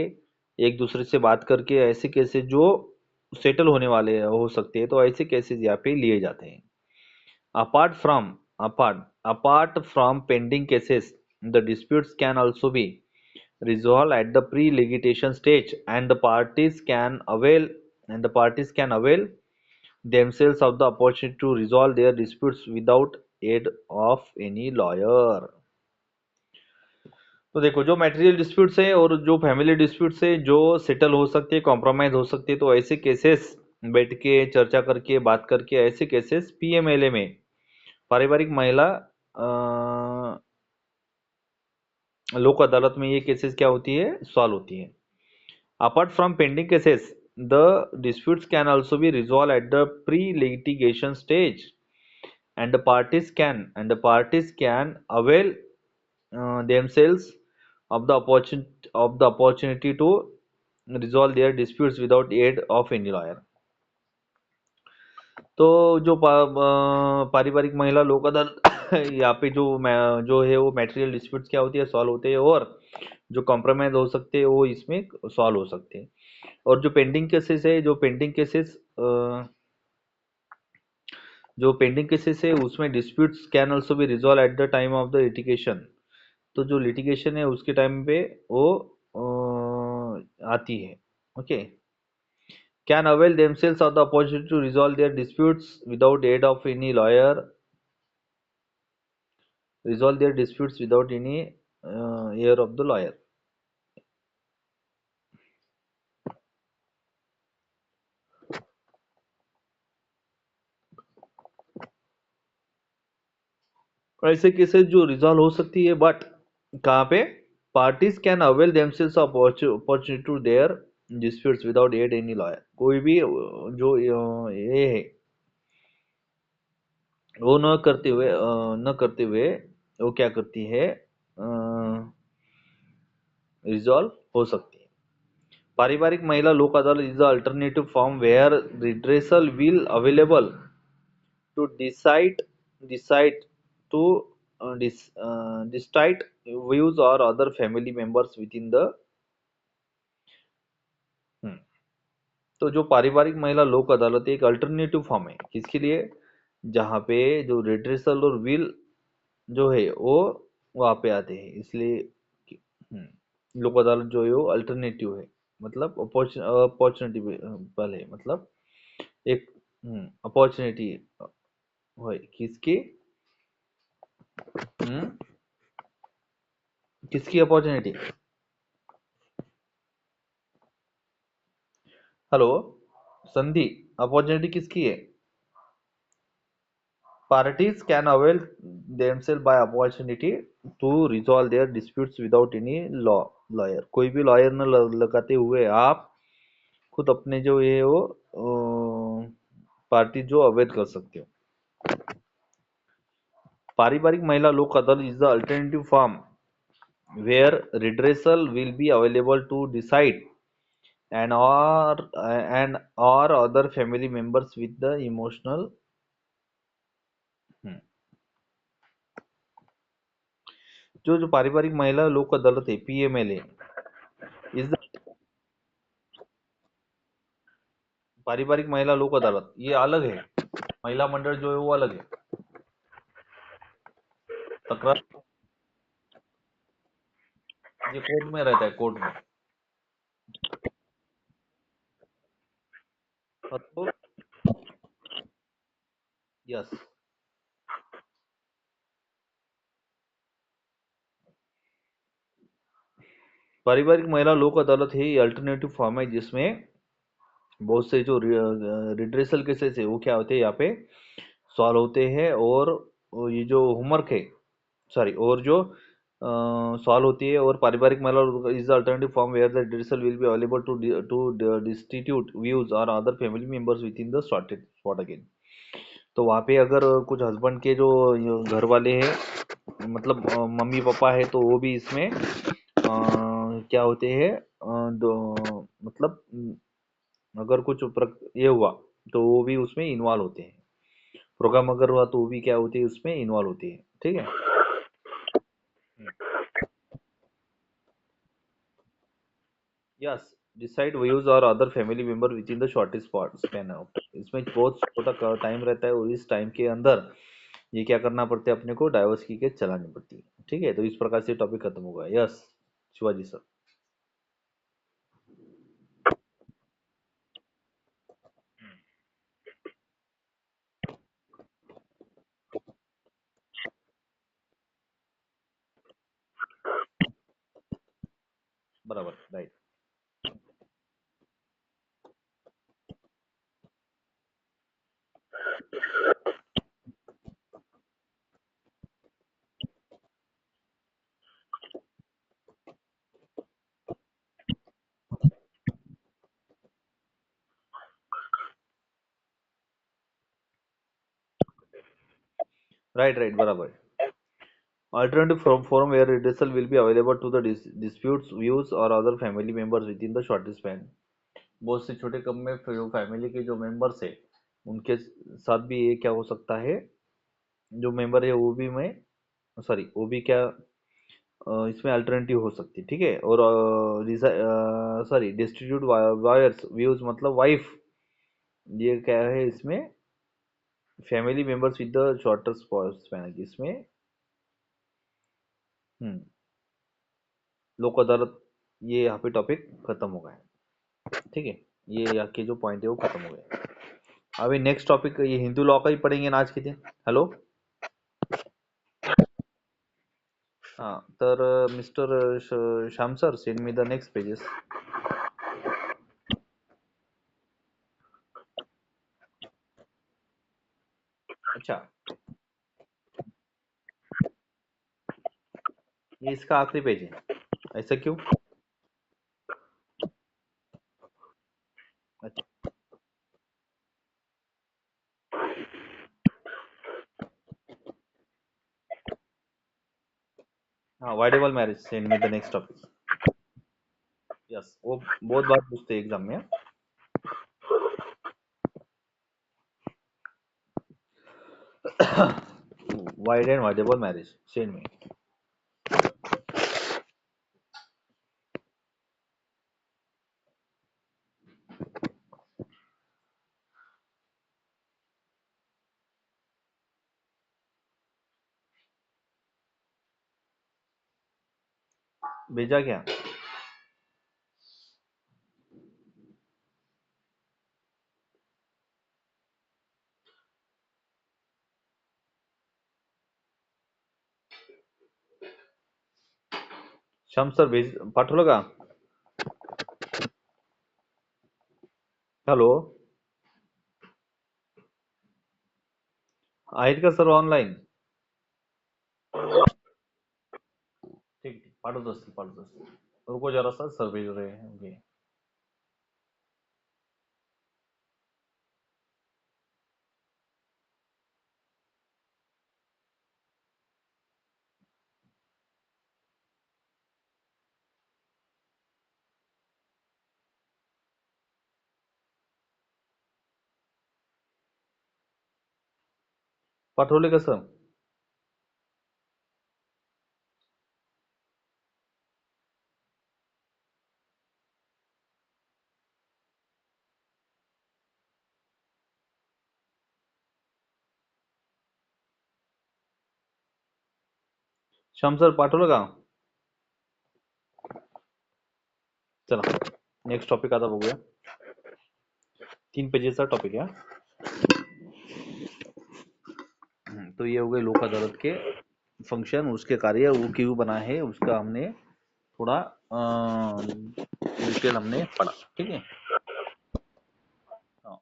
Speaker 1: एक दूसरे से बात करके, ऐसे केसेस जो सेटल होने वाले हो सकते हैं, तो ऐसे केसेस यहाँ पे लिए जाते हैं। Apart from apart from pending cases, the disputes can also be resolved at the pre-litigation stage, and the parties can avail themselves of the opportunity to resolve their disputes without aid of any lawyer। तो देखो, जो material disputes है और जो family disputes है जो settle हो सकते हैं, कॉम्प्रोमाइज हो सकते हैं, तो ऐसे केसेस बैठ के चर्चा करके बात करके, ऐसे केसेस पीएमएलए में पारिवारिक महिला लोक अदालत में ये केसेस क्या होती है, सॉल्व होती है। Apart from pending cases, the disputes can also be resolve at the pre litigation stage, and the parties can avail themselves of the opportunity to resolve their disputes without aid of any lawyer। तो जो पारिवारिक महिला लोक अदालत यहाँ पे जो है वो मटेरियल डिस्प्यूट्स क्या होती है, सॉल्व होते हैं, और जो कॉम्प्रोमाइज हो सकते हैं वो इसमें सॉल्व हो सकते हैं। और जो पेंडिंग केसेस है उसमें disputes can also be resolve at the time of the litigation. तो जो लिटिगेशन है उसके टाइम पे वो आती है। Okay. Can avail themselves of the opportunity to resolve their disputes without aid of any lawyer, resolve their disputes without any ear of the lawyer। ऐसे cases जो रिजॉल्व हो सकती है, बट कहाँ पे, parties can avail themselves opportunity to their disputes without aid any lawyer. कोई भी जो ये है वो न करते हुए वो क्या करती है, रिजॉल्व हो सकती है। पारिवारिक महिला Lok Adalat is the alternative form where redressal will available to decide to decide views or other family members within the। हम्म, तो जो पारिवारिक महिला लोक अदालत एक अल्टरनेटिव फॉर्म है किसके लिए, जहाँ पे जो रिड्रेसल और विल जो है वो वहाँ पे आते हैं, इसलिए लोक अदालत जो है वो अल्टरनेटिव है, मतलब अपॉर्चुनिटी है, मतलब एक अपॉर्चुनिटी है किसकी, हम्म, किसकी अपॉर्चुनिटी। हेलो संधि, अपॉर्चुनिटी किसकी है। Parties can avail themself by opportunity to resolve their disputes without any lawyer. कोई भी लॉयर न लगाते हुए आप खुद अपने जो ये वो पार्टी जो अवैध कर सकते हो। पारिवारिक महिला Lok Adalat is the alternative form where redressal will be available to decide and or other family members with the emotional हम्म, जो जो पारिवारिक महिला लोक अदालत है पीएमएलए इस पारिवारिक महिला लोक अदालत ये अलग है। महिला मंडल जो है वो अलग है। तकरार ये कोर्ट में रहता है, कोर्ट में। तो यस, पारिवारिक महिला लोक अदालत है, ये अल्टरनेटिव फॉर्म है जिसमें बहुत से जो रिड्रेसल केसेस है वो क्या होते हैं यहाँ पे सॉल्व होते हैं। और ये जो होमवर्क है, सॉरी, और जो सॉल्व होती है। और पारिवारिक महिला is the alternative form where the redressal will be available to distribute views or other family members within the sorted spot again. तो वहाँ पे अगर कुछ हस्बैंड के जो घर वाले हैं, मतलब मम्मी पापा है, तो वो भी इसमें क्या होते हैं, मतलब अगर कुछ ये हुआ तो वो भी उसमें इन्वॉल्व होते हैं। प्रोग्राम अगर हुआ तो वो भी क्या होती है, उसमें इन्वॉल्व होती है। ठीक है। Yes, decide views or other family member with in the shortest span of, इसमें बहुत छोटा टाइम रहता है और इस टाइम के अंदर ये क्या करना पड़ता है, अपने को डाइवर्स की केस चलानी पड़ती है। ठीक है, तो इस प्रकार से टॉपिक खत्म होगा। Yes Shivaji sir. बराबर, राइट। राइट राइट, बराबर। Alternative forum where redressal will be available to the disputes, views or other family members within the shortest span। बहुत से छोटे कम में फिर जो फैमिली के जो मेंबर्स है उनके साथ भी ये क्या हो सकता है, जो मेंबर है वो भी मैं, सॉरी, वो भी क्या इसमें अल्टरनेटिव हो सकती है। ठीक है। और सॉरी, डिस्ट्रीब्यूट वायर्स व्यूज मतलब वाइफ, ये क्या है इसमें, family members with the shorter span इसमें। हम्म, लोक अदालत, ये यहाँ पे टॉपिक खत्म हो गया है। ठीक है, ये यहाँ के जो पॉइंट है वो खत्म हो गए। अभी नेक्स्ट टॉपिक ये हिंदू लॉ का ही पढ़ेंगे ना आज के दिन। हेलो। हाँ, तर mister Shyam sir, send me the next pages. अच्छा, ये इसका आखिरी पेज है, ऐसा क्यों? अच्छा, हाँ, voidable marriage, send me the next topic. Yes, वो बहुत बार पूछते हैं एग्जाम में। Wide and voidable marriage, send me. भेजा क्या? श्याम सर भेज पाठवलं का? हॅलो, आहेत का सर्व ऑनलाईन? ठीक ठीक, पाठवत असतील, पाठवत असतील। रुको जरा सा, सर भेज रहे हैं। ओके। पाठवले कसं? श्याम सर पाठवलं का? चला नेक्स्ट टॉपिक आता बघूया. 3 पेजेसचा टॉपिक है. तो ये हो गए लोक अदालत के फंक्शन, उसके कार्य, वो क्यों बना है, उसका हमने थोड़ा डिटेल हमने पढ़ा. ठीक है. हाँ.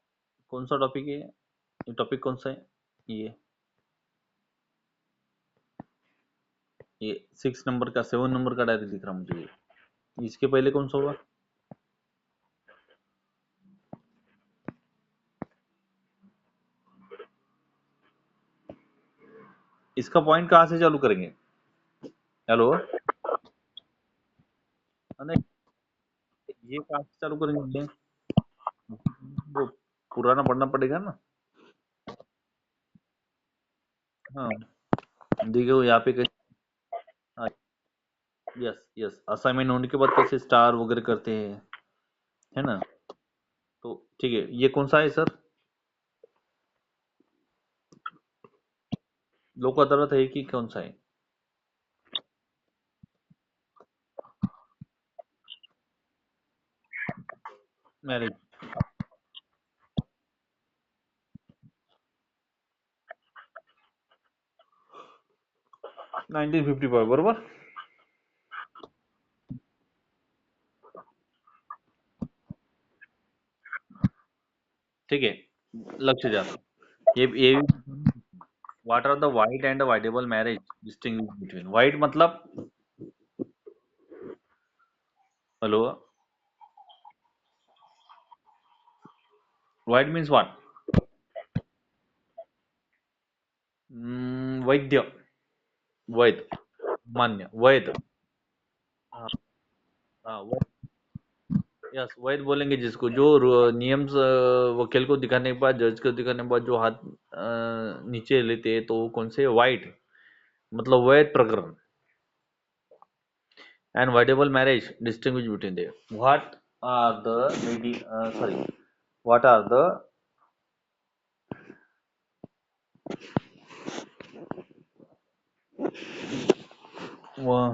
Speaker 1: कौन सा टॉपिक है ये? टॉपिक कौन सा है? ये 6 नंबर का, 7 नंबर का डायरी दिख रहा मुझे ये. इसके पहले कौन सा होगा? इसका पॉइंट कहाँ से चालू करेंगे? हेलो. नहीं, ये कहाँ से चालू करेंगे? वो पुराना पढ़ना पड़ेगा ना. हाँ. देखो यहाँ पे कैसे. हाँ, यस यस, असाइनमेंट होने के बाद कैसे स्टार वगैरह करते हैं, है ना. तो ठीक है, ये कौन सा है सर? लोक अदालत है कि कौन सा है? मैरिज. 1955 बरोबर. ठीक है, लक्ष द्या. ये what are the void and voidable marriage distinguish between. Void मतलब, हेलो, वाइड मीन्स व्हाट? वैद्य. वैध. मान्य. वैध. हाँ. हाँ, यस, वैध बोलेंगे जिसको, जो नियम वकील को दिखाने के बाद, जज को दिखाने के बाद जो हाथ नीचे लेते हैं, तो वो कौन से? वाइड मतलब वैध प्रकरण. And voidable marriage distinguish between they. What are the sorry, what are the,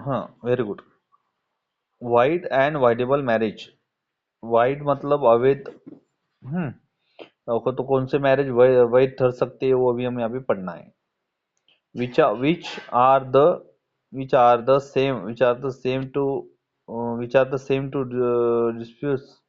Speaker 1: हाँ very good. Void and voidable marriage. Void मतलब अवैध. तो कौन से मैरिज वैध ठहर सकते हैं, वो अभी हमें अभी पढ़ना है. which are the which are the same to disputes.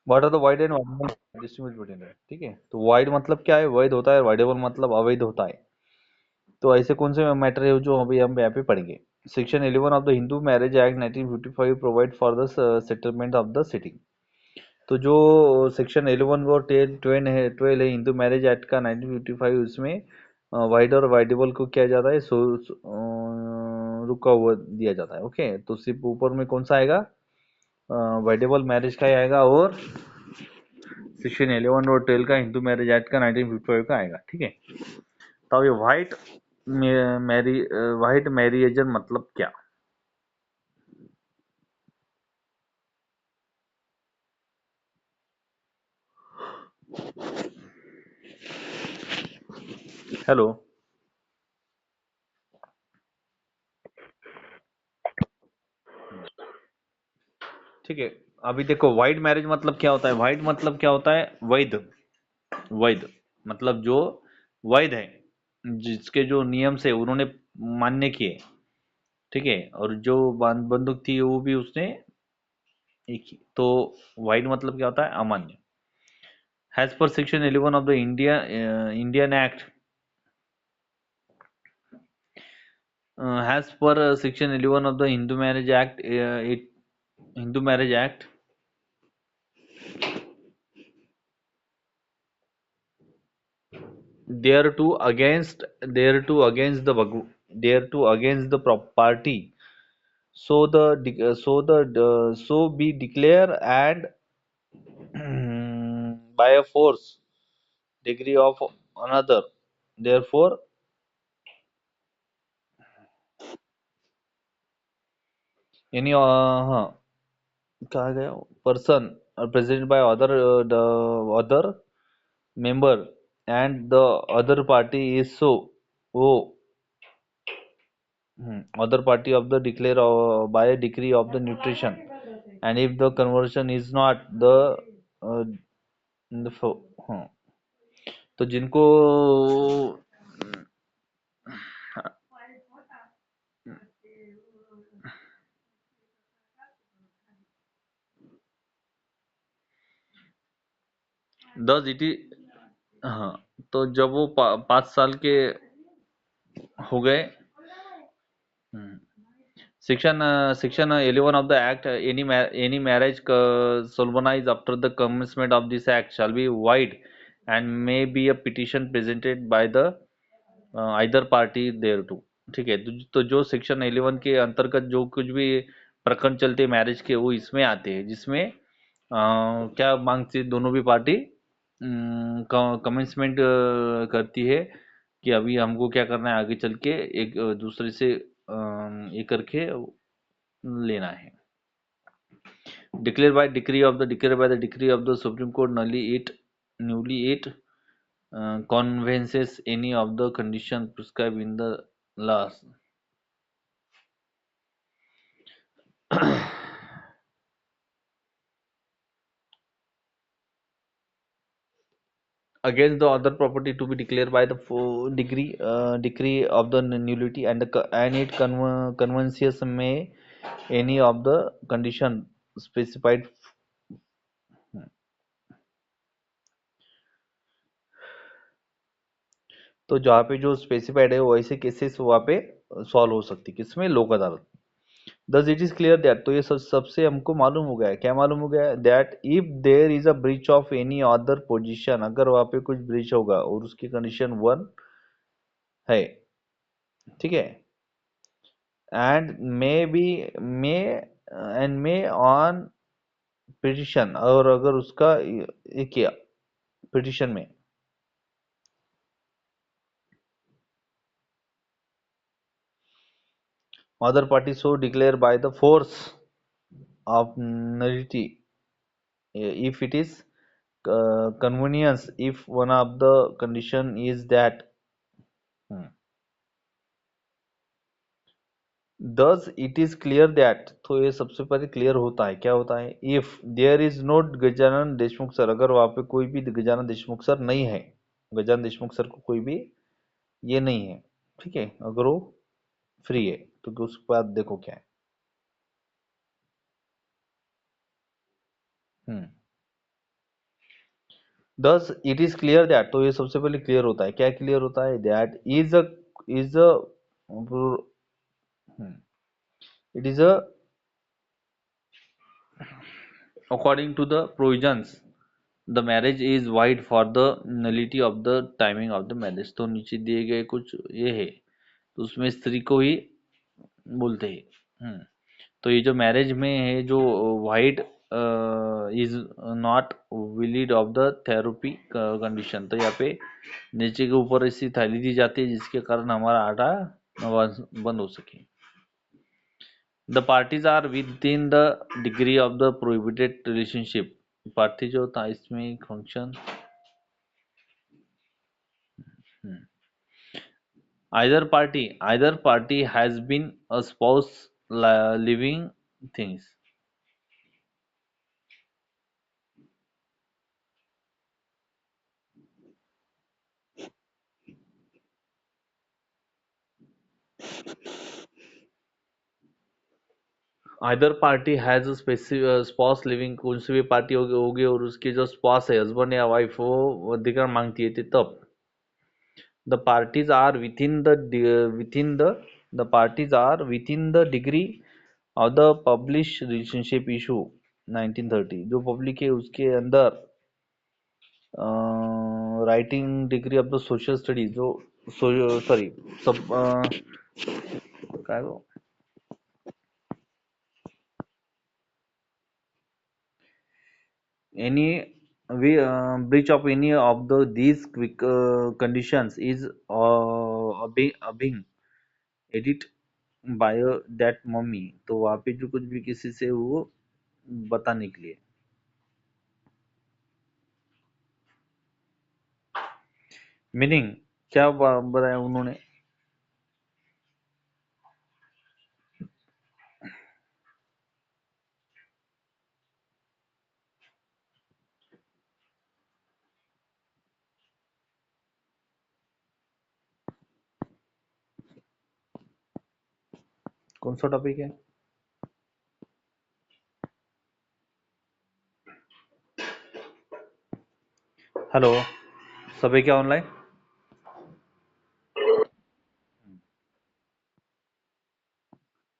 Speaker 1: What are the wide and voidable distribute between है. ठीक है. तो वाइड मतलब क्या है? वैध होता है. वाइडेबल मतलब अवैध होता है. तो ऐसे कौन से मैटर है जो अभी हम यहाँ पे पढ़ेंगे? Section 11 of the Hindu marriage act 1955 provide for the settlement of the sitting. तो जो सेक्शन 11 और 12 है हिंदू मैरिज एक्ट का 1955, उसमें वाइड और वाइडेबल को किया जाता है, रुका हुआ दिया जाता है. ओके. तो सिर्फ ऊपर में कौन सा आएगा? वाइडेबल मैरिज का ही आएगा, और सेक्शन 11 और 12 का हिंदू मैरिज एक्ट का 1955 का आएगा. ठीक है. तो ये वाइट मैरिएजन मतलब क्या? हेलो. ठीक है. अभी देखो, वाइड मैरिज मतलब क्या होता है? वाइड मतलब क्या होता है? वैध. वैध मतलब जो वैध है, जिसके जो नियम से उन्होंने मान्य किए. ठीक है. और जो बंदूक थी वो भी उसने एक ही. तो वाइड मतलब क्या होता है? अमान्य. As per section 11 of the Indian act, as per section 11 of the Hindu marriage act, Hindu marriage act thereto against the party, so be declare and by a force degree of another, therefore any कहा गया person presented by the other member and the other party is so oh other party of the declare by a decree of the nutrition, and if the conversion is not uh, the तो जिनको 10 हाँ, तो जब वो 5 साल के हो गए, section 11 of the act, any marriage solemnized after the commencement of this act shall be void and may be a petition presented by the either party thereto. ठीक है, तो जो सेक्शन 11 के अंतर्गत जो कुछ भी प्रकरण चलते मैरिज के वो इसमें आते हैं, जिसमें क्या मांगती है दोनों भी पार्टी कमेंसमेंट करती है कि अभी हमको क्या करना है आगे चल के एक दूसरे से ये करके लेना है. Declared by the decree of the Supreme Court newly it convenes any of the conditions prescribed in the laws against the other property to be declared by the decree of the nullity, and it convenes may any of the condition specified. तो जहाँ पे जो specified है वो ऐसे cases वहाँ पे solve हो सकती है किसमें, लोक अदालत. Thus it is clear that, तो ये सबसे हमको मालूम हो गया है, क्या मालूम हो गया है, that if there is a breach of any other position, अगर वहाँ पे कुछ ब्रीच होगा और उसकी कंडीशन 1 है, ठीक है, एंड मे ऑन पिटिशन, और अगर उसका ये किया पिटिशन में, other party so declare by the force of nullity if it is convenience, if one of the condition is that thus it is clear that, तो ये सबसे पहले क्लियर होता है, क्या होता है, if there is no Gajanan Deshmukh sir, अगर वहां पे कोई भी गजानन देशमुख सर नहीं है, गजानन देशमुख सर को कोई भी ये नहीं है, ठीक है, अगर वो फ्री है, तो उसके बाद देखो क्या है. Thus it is clear that, तो ये सबसे पहले क्लियर होता है, क्या क्लियर होता है, that is a it is a according to the provisions the marriage is void for the nullity of the timing of the marriage. तो नीचे दिए गए कुछ ये है, तो उसमें स्त्री को ही बोलते हैं. तो ये जो मैरिज में है जो void is not valid of the therapy condition, तो यहाँ पे नीचे के ऊपर ऐसी थैली दी जाती है जिसके कारण हमारा आटा बंद हो सके. The parties are within the degree of the prohibited relationship, party जो था इसमें एक function either party has been a spouse living things. Either party has a specific spouse living, कौन सी भी पार्टी होगी और उसकी जो स्पॉस है हस्बैंड या वाइफ वो अधिकार मांगती है तब the parties are within the degree of the published relationship issue, 1930 जो पब्लिक है उसके अंदर writing degree of the social studies जो सॉरी सब काय गो any we breach of any of these quick conditions is being edit by that mummy तो वहाँ पे जो कुछ भी किसी से वो बताने के लिए मीनिंग क्या बताया उन्होंने कौन सा टॉपिक है हेलो सभी क्या ऑनलाइन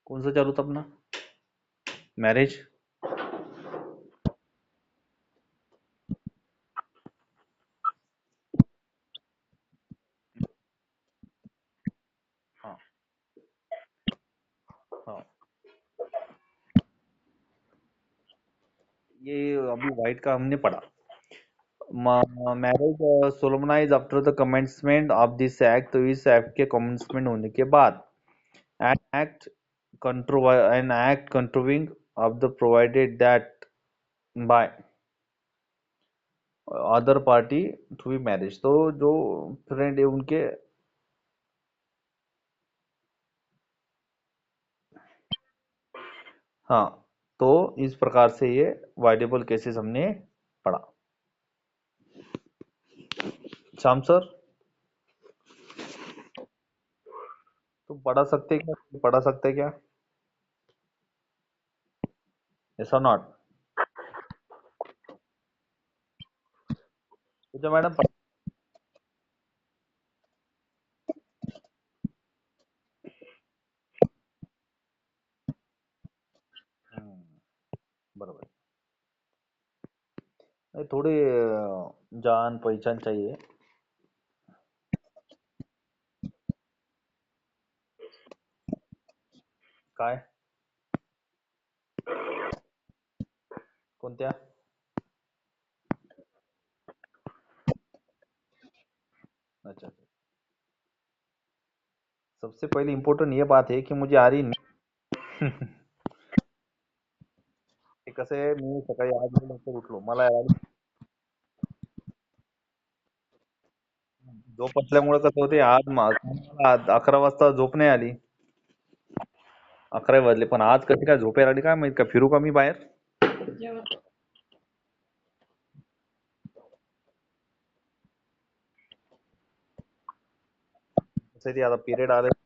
Speaker 1: कौन सा चालू था अपना मैरिज हाँ हाँ ये अभी वाइट का हमने पढ़ा marriage solemnize after the commencement of this act तो इस एक्ट के कमेंसमेंट होने के बाद an act an act controlling of the provided that by other party to be marriage तो जो फ्रेंड है उनके हाँ तो इस प्रकार से ये वाइडेबल केसेस हमने पढ़ा श्याम सर तुम पढ़ा सकते क्या पढ़ा सकते क्या ऐसा नॉट तो मैडम बरोबर नहीं, थोड़ी जान पहचान चाहिए काय कोणत्या अच्छा अच्छा सबसे पहले इम्पोर्टेंट ये बात है कि मुझे आ रही नाही ते कसं आहे मी सकाळी आज मी लवकर उठलो मला झोप असल्यामुळे कसं होते आज मला 11 वाजता झोप नाही आली 11 वाजले पण आज कशी काय झोप यायला आली काय माहित का फिरू का मी बाहेर कसं आहे ते आता पिरियड आले